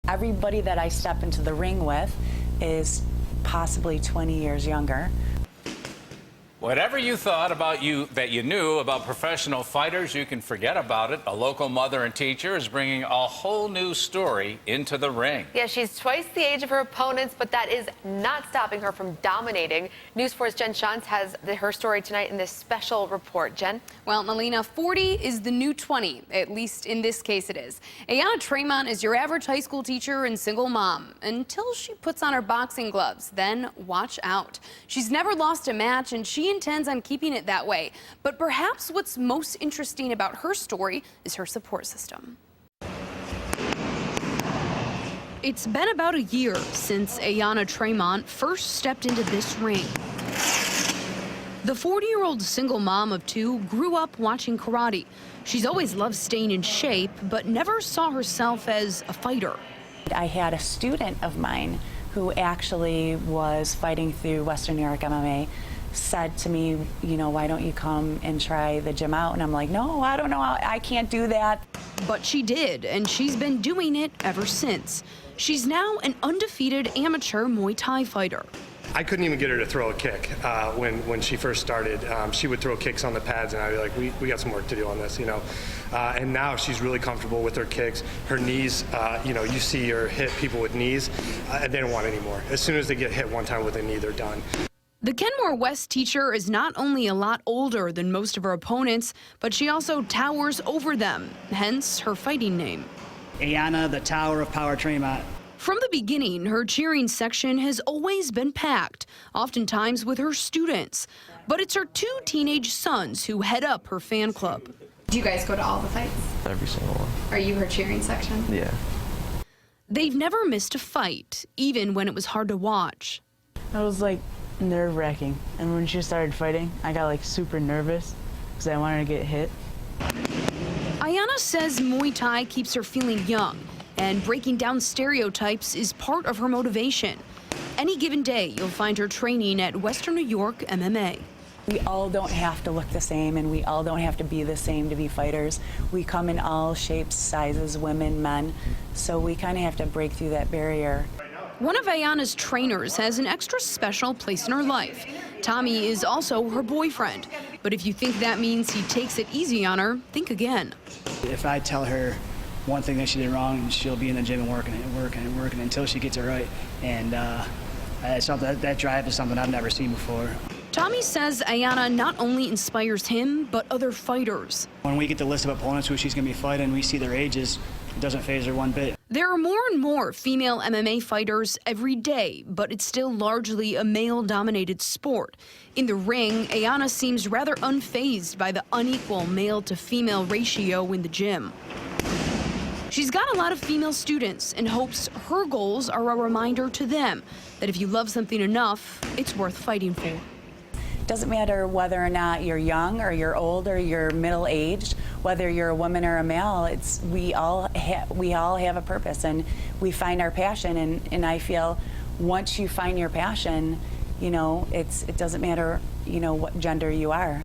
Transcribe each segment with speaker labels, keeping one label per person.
Speaker 1: Everybody that I step into the ring with is possibly 20 years younger.
Speaker 2: Whatever you thought about that you knew about professional fighters, you can forget about it. A local mother and teacher is bringing a whole new story into the ring.
Speaker 3: Yeah, she's twice the age of her opponents, but that is not stopping her from dominating. News 4's Jen Shantz has her story tonight in this special report. Jen?
Speaker 4: Well, Melina, 40 is the new 20, at least in this case it is. AYANNA TRAMONT is your average high school teacher and single mom until she puts on her boxing gloves. Then watch out. She's never lost a match, and she intends on keeping it that way. But perhaps what's most interesting about her story is her support system. It's been about a year since AYANNA TRAMONT first stepped into this ring. The 40-year-old single mom of two grew up watching karate. She's always loved staying in shape, but never saw herself as a fighter.
Speaker 1: I had a student of mine who actually was fighting through Western New York MMA, said to me, you know, why don't you come and try the gym out? And I'm like, no, I don't know, I can't do that.
Speaker 4: But she did, and she's been doing it ever since. She's now an undefeated amateur Muay Thai fighter.
Speaker 5: I couldn't even get her to throw a kick when she first started. She would throw kicks on the pads, and I'd be like, we got some work to do on this, you know. And now she's really comfortable with her kicks. Her knees, you know, you see her hit people with knees. They don't want any more. As soon as they get hit one time with a knee, they're done.
Speaker 4: The Kenmore West teacher is not only a lot older than most of her opponents, but she also towers over them, hence her fighting name.
Speaker 6: AYANNA, the Tower of Power TRAMONT.
Speaker 4: From the beginning, her cheering section has always been packed, oftentimes with her students. But it's her two teenage sons who head up her fan club.
Speaker 7: Do you guys go to all the fights?
Speaker 8: Every single one.
Speaker 7: Are you her cheering section?
Speaker 8: Yeah.
Speaker 4: They've never missed a fight, even when it was hard to watch.
Speaker 9: I was like nerve-wracking, and when she started fighting, I got like super nervous because I wanted to get hit.
Speaker 4: AYANNA says Muay Thai keeps her feeling young, and breaking down stereotypes is part of her motivation. Any given day, you'll find her training at Western New York MMA.
Speaker 1: We all don't have to look the same, and we all don't have to be the same to be fighters. We come in all shapes, sizes, women, men, so we kind of have to break through that barrier.
Speaker 4: One of AYANNA's trainers has an extra special place in her life. Tommy is also her boyfriend. But if you think that means he takes it easy on her, think again.
Speaker 6: If I tell her one thing that she did wrong, she'll be in the gym and working until she gets it right. And that drive is something I've never seen before.
Speaker 4: Tommy says AYANNA not only inspires him, but other fighters.
Speaker 6: When we get the list of opponents who she's going to be fighting, we see their ages, it doesn't faze her one bit.
Speaker 4: There are more and more female MMA fighters every day, but it's still largely a male-dominated sport. In the ring, AYANNA seems rather unfazed by the unequal male-to-female ratio in the gym. She's got a lot of female students and hopes her goals are a reminder to them that if you love something enough, it's worth fighting for.
Speaker 1: Doesn't matter whether or not you're young or you're old or you're middle-aged, whether you're a woman or a male, we all have a purpose, and we find our passion, and I feel once you find your passion, you know, it doesn't matter, you know, what gender you are.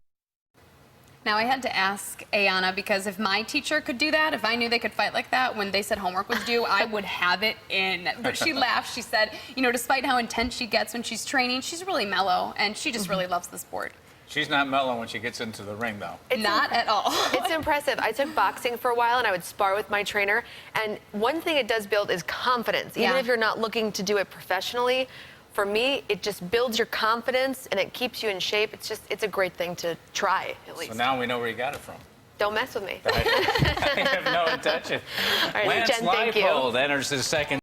Speaker 7: Now, I had to ask AYANNA, because if my teacher could do that, if I knew they could fight like that when they said homework was due, I would have it in. But she laughed. She said, you know, despite how intense she gets when she's training, she's really mellow, and she just really loves the sport.
Speaker 2: She's not mellow when she gets into the ring, though.
Speaker 7: Not at all.
Speaker 3: It's impressive. I took boxing for a while, and I would spar with my trainer. And one thing it does build is confidence. Even if you're not looking to do it professionally, for me, it just builds your confidence, and it keeps you in shape. It's a great thing to try, at least.
Speaker 2: So now we know where you got it from.
Speaker 3: Don't mess with me.
Speaker 2: I have no intention.
Speaker 3: All right,
Speaker 2: Lance
Speaker 3: Jen, thank you.
Speaker 2: Leipold enters his second